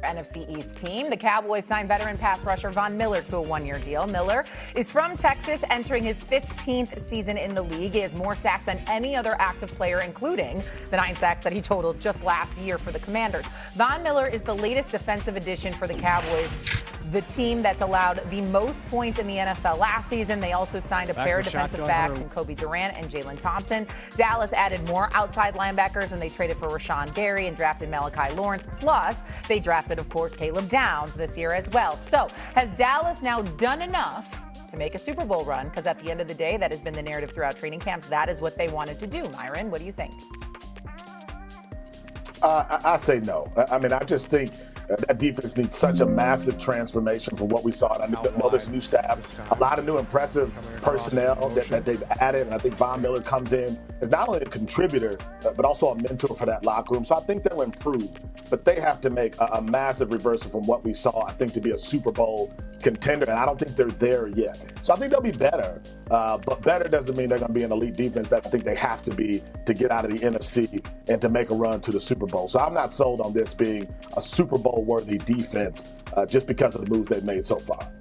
NFC East team. The Cowboys signed veteran pass rusher Von Miller to a one-year deal. Miller is from Texas, entering his 15th season in the league. He has more sacks than any other active player, including the 9 sacks that he totaled just last year for the Commanders. Von Miller is the latest defensive addition for the Cowboys, the team that's allowed the most points in the NFL last season. They also signed a pair of defensive backs in Kobe Durant and Jalen Thompson. Dallas added more outside linebackers, and they traded for Rashawn Gary and drafted Malachi Lawrence. Plus, they drafted, of course, Caleb Downs this year as well. So, has Dallas now done enough to make a Super Bowl run? Because at the end of the day, that has been the narrative throughout training camp. That is what they wanted to do. Myron, what do you think? I say no. I mean, I just think that defense needs such a massive transformation from what we saw. And I know there's new staff, a lot of new impressive personnel that they've added. And I think Von Miller comes in as not only a contributor, but also a mentor for that locker room. So I think they'll improve. But they have to make a massive reversal from what we saw, I think, to be a Super Bowl contender. And I don't think they're there yet. So I think they'll be better. But better doesn't mean they're going to be an elite defense that I think they have to be to get out of the NFC and to make a run to the Super Bowl. So I'm not sold on this being a Super Bowl-worthy defense just because of the moves they've made so far.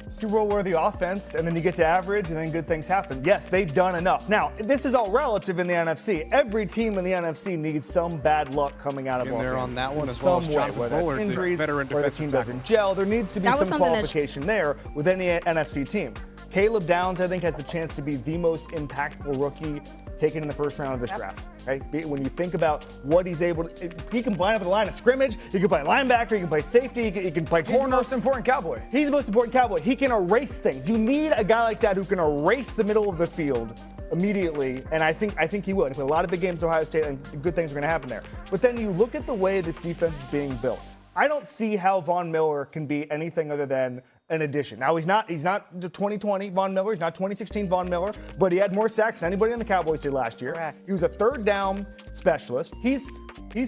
Super Bowl-worthy offense, and then you get to average, and then good things happen. Yes, they've done enough. Now, this is all relative in the NFC. Every team in the NFC needs some bad luck coming out of Los Angeles. On that one as well as Jonathan whether Bullard, it's injuries, veteran where the team defensive doesn't gel. There needs to be some qualification there with any NFC team. Caleb Downs, I think, has the chance to be the most impactful rookie taken in the first round of this draft. Okay? When you think about what he's able to, he can line up at the line of scrimmage, he can play linebacker, he can play safety, he can play corner. He's the most important Cowboy. He's the most important Cowboy. He can erase things. You need a guy like that who can erase the middle of the field immediately, and I think he will. He played a lot of big games at Ohio State, and good things are going to happen there. But then you look at the way this defense is being built. I don't see how Von Miller can be anything other than an addition. Now, he's not the 2020 Von Miller. He's not 2016 Von Miller, but he had more sacks than anybody on the Cowboys did last year. Correct. He was a third down specialist. He's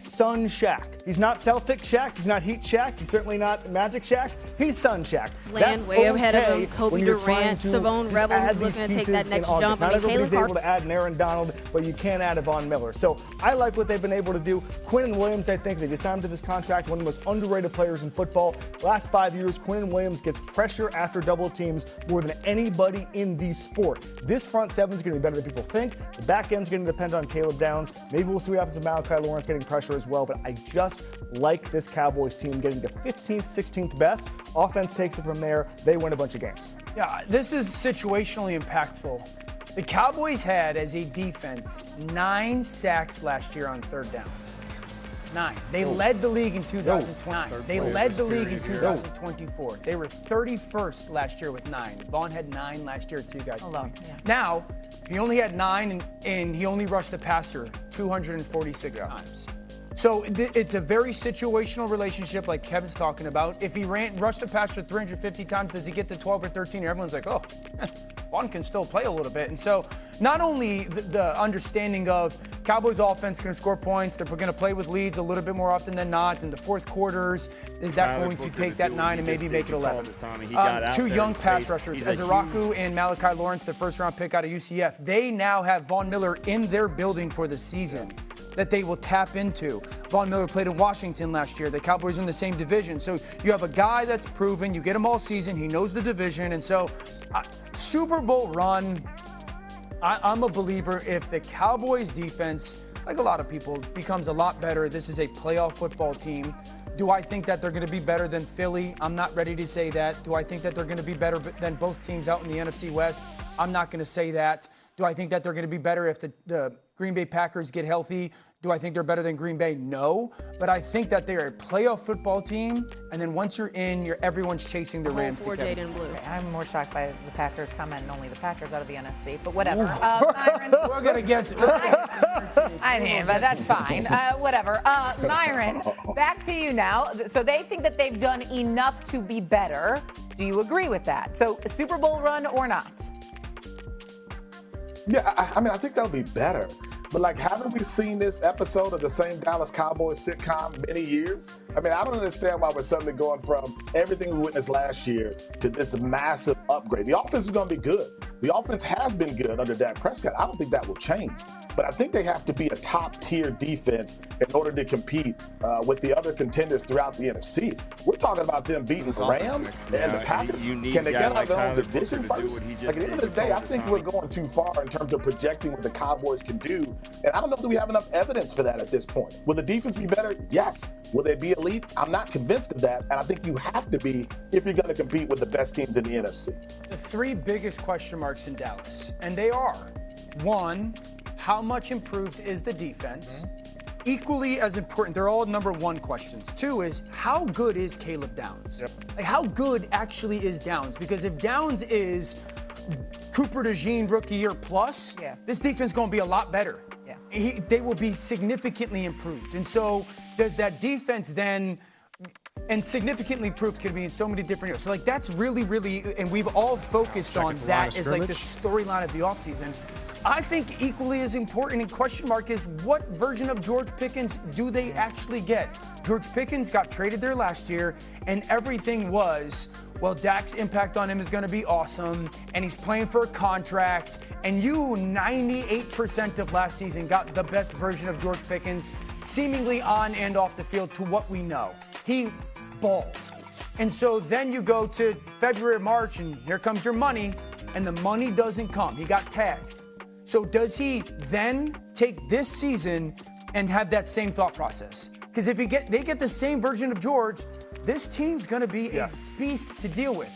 Sun Shaq. He's not Celtic Shaq. He's not Heat Shaq. He's certainly not Magic Shaq. He's Sun Shaq. Land way ahead of him. Kobe Durant, Savone Rebel, who's looking to take that next jump. Not everybody's able to add an Aaron Donald, but you can add a Von Miller. So I like what they've been able to do. Quinnen Williams, I think, they just signed him to this contract, one of the most underrated players in football. Last 5 years, Quinnen Williams gets pressure after double teams more than anybody in the sport. This front seven is going to be better than people think. The back end's going to depend on Caleb Downs. Maybe we'll see what happens with Malachi Lawrence getting pressure as well, but I just like this Cowboys team getting to 15th, 16th best. Offense takes it from there. They win a bunch of games. Yeah, this is situationally impactful. The Cowboys had, as a defense, 9 sacks last year on third down. 9. They led the league in 2029. They led the league in 2024. They were 31st last year with 9. Vaughn had 9 last year too, guys. Alone, yeah. Now, he only had 9, and he only rushed the passer 246 times. So it's a very situational relationship like Kevin's talking about. If he rushed the passer 350 times, does he get to 12 or 13? And everyone's like, oh, Vaughn can still play a little bit. And so not only the understanding of Cowboys offense going to score points, they're going to play with leads a little bit more often than not in the fourth quarters. Is that going to take that 9 and maybe make it 11? 2 young pass rushers, Ezeraku and Malachi Lawrence, the first-round pick out of UCF. They now have Von Miller in their building for the season that they will tap into. Von Miller played in Washington last year. The Cowboys are in the same division. So you have a guy that's proven. You get him all season. He knows the division. And so Super Bowl run, I'm a believer if the Cowboys defense, like a lot of people, becomes a lot better. This is a playoff football team. Do I think that they're going to be better than Philly? I'm not ready to say that. Do I think that they're going to be better than both teams out in the NFC West? I'm not going to say that. Do I think that they're going to be better if the Green Bay Packers get healthy? Do I think they're better than Green Bay? No. But I think that they're a playoff football team, and then once you're in, everyone's chasing the Rams. Okay, I'm more shocked by the Packers comment, and only the Packers out of the NFC, but whatever. Myron, we're going to get to I mean, but that's fine. Whatever. Myron, back to you now. So they think that they've done enough to be better. Do you agree with that? So a Super Bowl run or not? Yeah, I mean, I think that'll be better. But, like, haven't we seen this episode of the same Dallas Cowboys sitcom many years? I mean, I don't understand why we're suddenly going from everything we witnessed last year to this massive upgrade. The offense is going to be good. The offense has been good under Dak Prescott. I don't think that will change. but I think they have to be a top-tier defense in order to compete with the other contenders throughout the NFC. We're talking about them beating the Rams and the Packers. Can they get out of their own division first? Like, at the end of the day, I think we're going too far in terms of projecting what the Cowboys can do, and I don't know that we have enough evidence for that at this point. Will the defense be better? Yes. Will they be elite? I'm not convinced of that, and I think you have to be if you're going to compete with the best teams in the NFC. The three biggest question marks in Dallas, and they are, one, how much improved is the defense? Equally as important, they're all number one questions. Two is, how good is Caleb Downs? Like, how good actually is Downs? Because if Downs is Cooper DeJean rookie year plus, this defense is going to be a lot better. They will be significantly improved. And so does that defense then, and significantly improved could be in so many different areas. So like that's really, and we've all focused on that as like the storyline of the offseason. I think equally as important and question mark is what version of George Pickens do they actually get? George Pickens got traded there last year, and everything was, well, Dak's impact on him is going to be awesome, and he's playing for a contract, and you 98% of last season got the best version of George Pickens, seemingly on and off the field to what we know. He balled. And so then you go to February, March, and here comes your money, and the money doesn't come. He got tagged. So does he then take this season and have that same thought process? Because if they get the same version of George, this team's going to be a beast to deal with.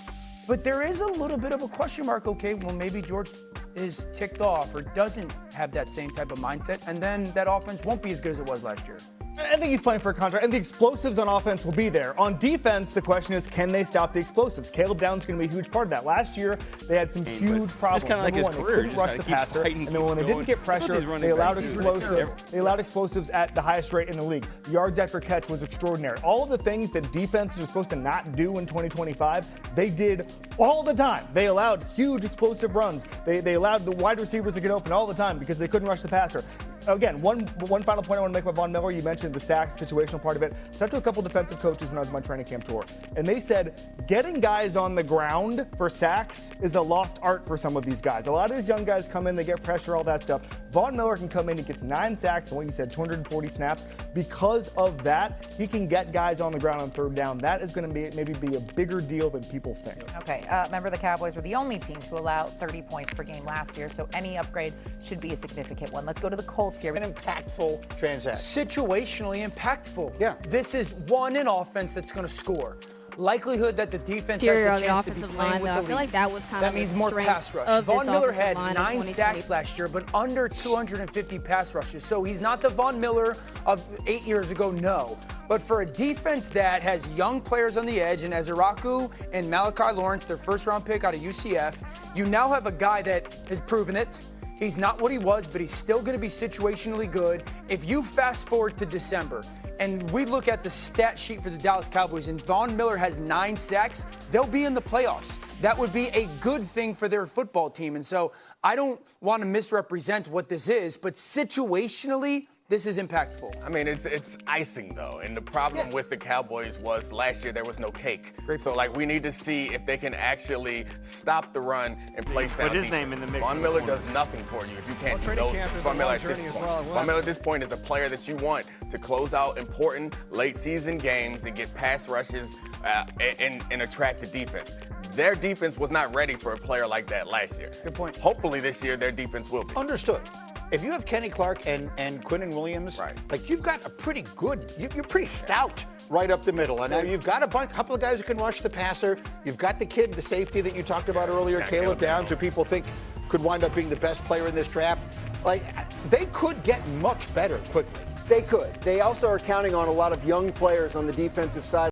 But there is a little bit of a question mark. Okay, well, maybe George is ticked off or doesn't have that same type of mindset, and then that offense won't be as good as it was last year. I think he's playing for a contract, and the explosives on offense will be there. On defense, the question is, can they stop the explosives? Caleb Downs is going to be a huge part of that. Last year, they had some huge problems. Kind of like his career, they couldn't rush the passer, and then when they didn't get pressure, they allowed explosives. They allowed explosives at the highest rate in the league. Yards after catch was extraordinary. All of the things that defenses are supposed to not do in 2025, they did all the time. They allowed huge explosive runs. They allowed the wide receivers to get open all the time because they couldn't rush the passer. Again, one final point I want to make about Von Miller. You mentioned the sacks situational part of it. I talked to a couple defensive coaches when I was on my training camp tour, and they said getting guys on the ground for sacks is a lost art for some of these guys. A lot of these young guys come in, they get pressure, all that stuff. Von Miller can come in, he gets 9 sacks, and what you said, 240 snaps. Because of that, he can get guys on the ground on third down. That is going to maybe be a bigger deal than people think. Okay, remember the Cowboys were the only team to allow 30 points per game last year, so any upgrade should be a significant one. Let's go to the Colts here. An impactful transaction. Situationally impactful. Yeah. This is one in offense that's going to score. Likelihood that the defense has the chance to be playing with the lead. I feel like that was kind that of means more pass rush. Von Miller had 9 sacks last year, but under 250 pass rushes. So he's not the Von Miller of 8 years ago, no. But for a defense that has young players on the edge, and Ezeraku and Malachi Lawrence, their first-round pick out of UCF, you now have a guy that has proven it. He's not what he was, but he's still going to be situationally good. If you fast forward to December and we look at the stat sheet for the Dallas Cowboys and Von Miller has 9 sacks, they'll be in the playoffs. That would be a good thing for their football team. And so I don't want to misrepresent what this is, but situationally, this is impactful. I mean, it's icing, though. And the problem with the Cowboys was last year there was no cake. So, like, we need to see if they can actually stop the run and play sound defense. Put his name in the mix. Von Miller does nothing for you if you can't do those. Von Miller at this point. Von Miller at this point is a player that you want to close out important late-season games and get pass rushes and attract the defense. Their defense was not ready for a player like that last year. Good point. Hopefully this year their defense will be. Understood. If you have Kenny Clark and Quinnen Williams, like you've got a pretty good, you're pretty stout right up the middle. And now you've got a couple of guys who can rush the passer. You've got the kid, the safety that you talked about earlier, Caleb Downs, who people think could wind up being the best player in this draft. Like, they could get much better quickly. They could. They also are counting on a lot of young players on the defensive side.